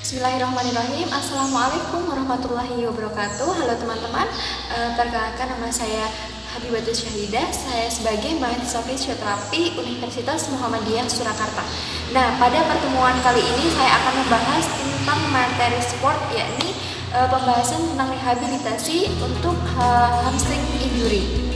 Bismillahirrahmanirrahim. Assalamualaikum warahmatullahi wabarakatuh. Halo teman-teman, perkenalkan nama saya Habibatus Syahidah. Saya sebagai mahasiswa fisioterapi Universitas Muhammadiyah Surakarta. Nah, pada pertemuan kali ini saya akan membahas tentang materi sport, yakni pembahasan tentang rehabilitasi untuk hamstring injury.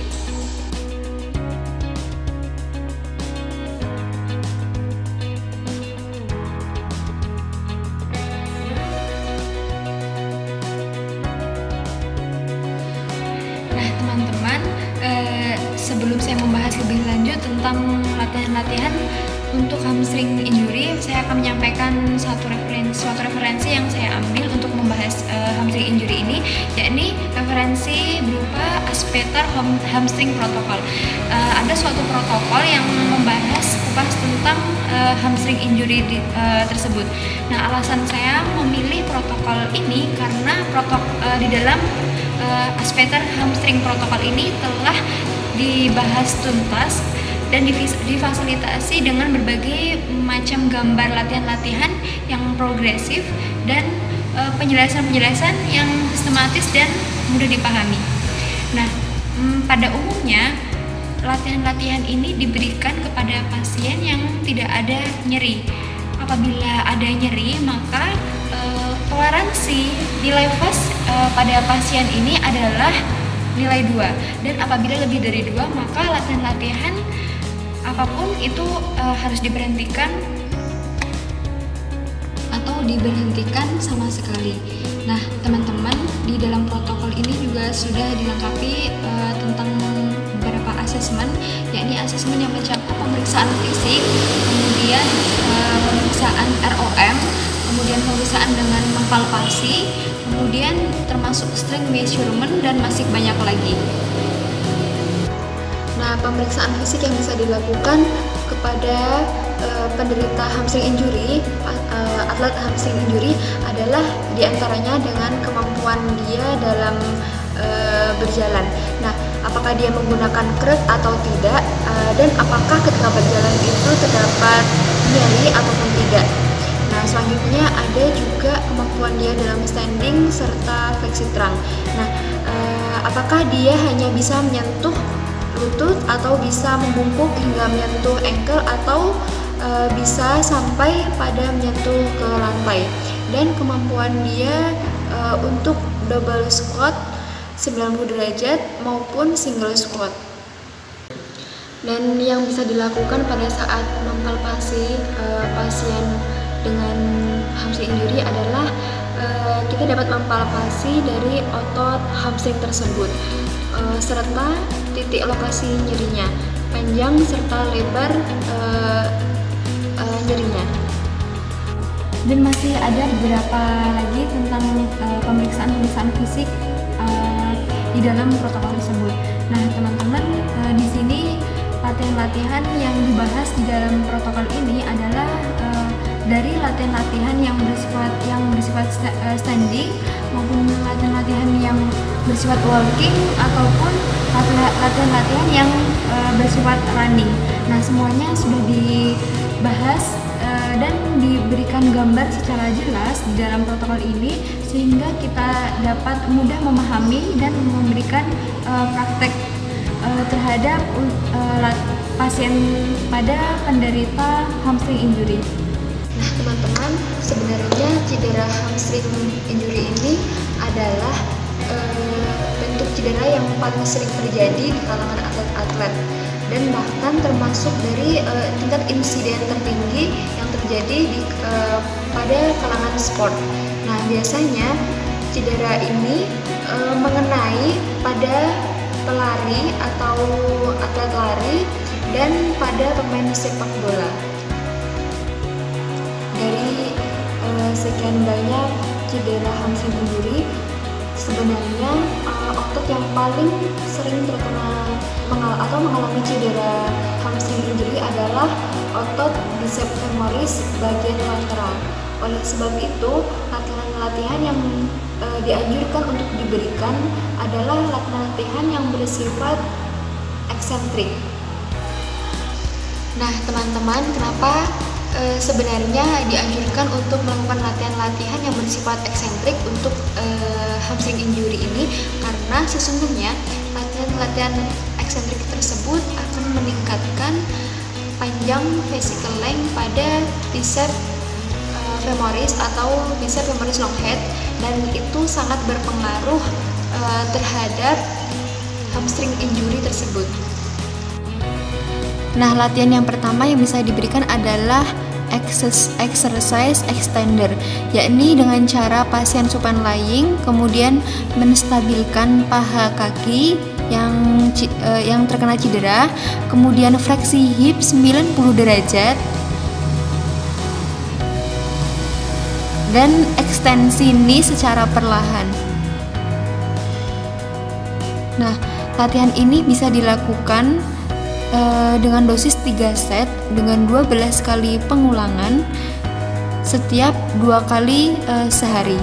Teman-teman, sebelum saya membahas lebih lanjut tentang latihan-latihan untuk hamstring injury, saya akan menyampaikan suatu referensi yang saya ambil untuk membahas hamstring injury ini, yakni referensi berupa Aspeter Hamstring Protocol. Ada suatu protokol yang membahas kupas tentang hamstring injury tersebut. Nah, alasan saya memilih protokol ini karena di dalam Aspeter Hamstring Protocol ini telah dibahas tuntas dan difasilitasi dengan berbagai macam gambar latihan-latihan yang progresif dan penjelasan-penjelasan yang sistematis dan mudah dipahami. Nah, pada umumnya latihan-latihan ini diberikan kepada pasien yang tidak ada nyeri. Apabila ada nyeri, maka toleransi nilai VAS pada pasien ini adalah nilai 2, dan apabila lebih dari 2 maka latihan-latihan apapun itu harus diberhentikan atau diberhentikan sama sekali. Nah, teman-teman, di dalam protokol ini juga sudah dilengkapi tentang beberapa asesmen, yakni asesmen yang mencakup pemeriksaan fisik, kemudian pemeriksaan ROM, kemudian pemeriksaan dengan mempalpasi, kemudian termasuk strength measurement, dan masih banyak lagi. Nah, pemeriksaan fisik yang bisa dilakukan kepada penderita hamstring injury, atlet hamstring injury adalah diantaranya dengan kemampuan dia dalam berjalan. Nah, apakah dia menggunakan kruk atau tidak, dan apakah ketika berjalan itu terdapat nyeri ataupun tidak. Nah, selanjutnya ada juga kemampuan dia dalam standing serta fleksi trunk. Nah, apakah dia hanya bisa menyentuh lutut atau bisa membungkuk hingga menyentuh ankle, atau bisa sampai pada menyentuh ke lantai. Dan kemampuan dia untuk double squat 90 derajat maupun single squat. Dan yang bisa dilakukan pada saat mempalpasi pasien dengan hamstring injury adalah kita dapat mempalpasi dari otot hamstring tersebut serta titik lokasi nyerinya, panjang serta lebar nyerinya. Dan masih ada beberapa lagi tentang pemeriksaan fisik di dalam protokol tersebut. Nah, teman-teman, di sini latihan-latihan yang dibahas di dalam protokol ini adalah dari latihan-latihan yang bersifat standing maupun latihan-latihan yang bersifat walking ataupun latihan-latihan yang bersifat running. Nah, semuanya sudah dibahas dan diberikan gambar secara jelas di dalam protokol ini, sehingga kita dapat mudah memahami dan memberikan praktek terhadap pasien pada penderita hamstring injury. Nah, teman-teman, sebenarnya cedera hamstring injury ini adalah bentuk cedera yang paling sering terjadi di kalangan atlet-atlet, dan bahkan termasuk dari tingkat insiden tertinggi yang terjadi pada kalangan sport. Nah, biasanya cedera ini mengenai pada pelari atau atlet lari dan pada pemain sepak bola. Dari sekian banyak cedera hamstring injury, sebenarnya otot yang paling sering terkena mengalami cedera hamstring injury adalah otot bicep femoris bagian lateral. Oleh sebab itu, latihan-latihan yang dianjurkan untuk diberikan adalah latihan-latihan yang bersifat eksentrik. Nah, teman-teman, kenapa sebenarnya dianjurkan untuk melakukan latihan-latihan yang bersifat eksentrik untuk hamstring injury ini, karena sesungguhnya latihan-latihan eksentrik tersebut akan meningkatkan panjang physical length pada bicep femoris atau bicep femoris long head, dan itu sangat berpengaruh terhadap hamstring injury tersebut. Nah, latihan yang pertama yang bisa diberikan adalah exercise extender, yakni dengan cara pasien supine lying, kemudian menstabilkan paha kaki yang terkena cedera, kemudian fleksi hip 90 derajat, dan ekstensi knee secara perlahan. Nah, latihan ini bisa dilakukan dengan dosis 3 set dengan 12 kali pengulangan setiap 2 kali sehari.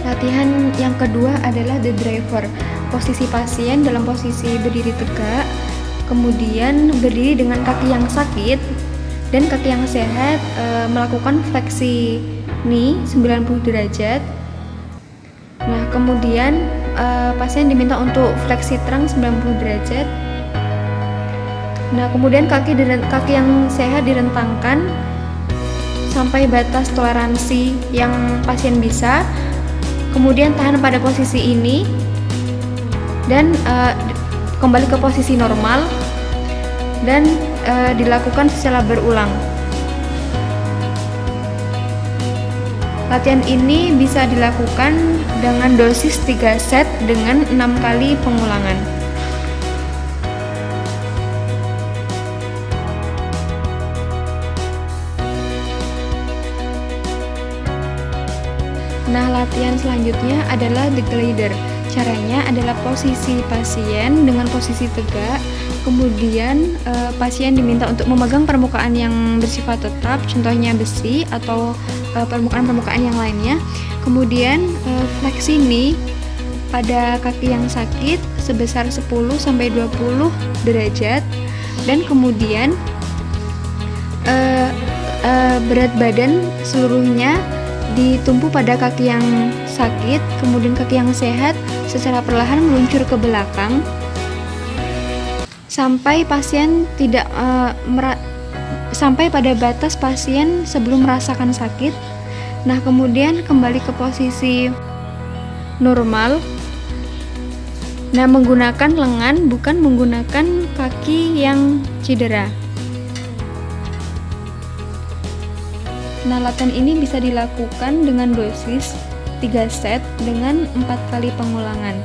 Latihan yang kedua adalah the driver. Posisi pasien dalam posisi berdiri tegak, kemudian berdiri dengan kaki yang sakit dan kaki yang sehat, melakukan fleksi knee 90 derajat. Nah, kemudian pasien diminta untuk fleksi trunk 90 derajat. Nah, kemudian kaki yang sehat direntangkan sampai batas toleransi yang pasien bisa. Kemudian tahan pada posisi ini dan kembali ke posisi normal dan dilakukan secara berulang. Latihan ini bisa dilakukan dengan dosis 3 set dengan 6 kali pengulangan. Nah, latihan selanjutnya adalah the glider. Caranya adalah posisi pasien dengan posisi tegak, kemudian pasien diminta untuk memegang permukaan yang bersifat tetap, contohnya besi atau permukaan-permukaan yang lainnya. Kemudian fleksi knee pada kaki yang sakit sebesar 10-20 derajat, dan kemudian berat badan seluruhnya ditumpu pada kaki yang sakit, kemudian kaki yang sehat secara perlahan meluncur ke belakang sampai pasien sampai pada batas pasien sebelum merasakan sakit. Nah, kemudian kembali ke posisi normal. Nah, menggunakan lengan, bukan menggunakan kaki yang cedera. Nah, latihan ini bisa dilakukan dengan dosis 3 set dengan 4 kali pengulangan.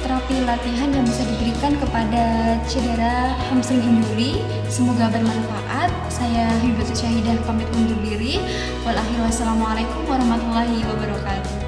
Terapi latihan yang bisa diberikan kepada cedera hamstring injury. Semoga bermanfaat. Saya Hibatul Syahidah pamit undur diri. Wassalamualaikum warahmatullahi wabarakatuh.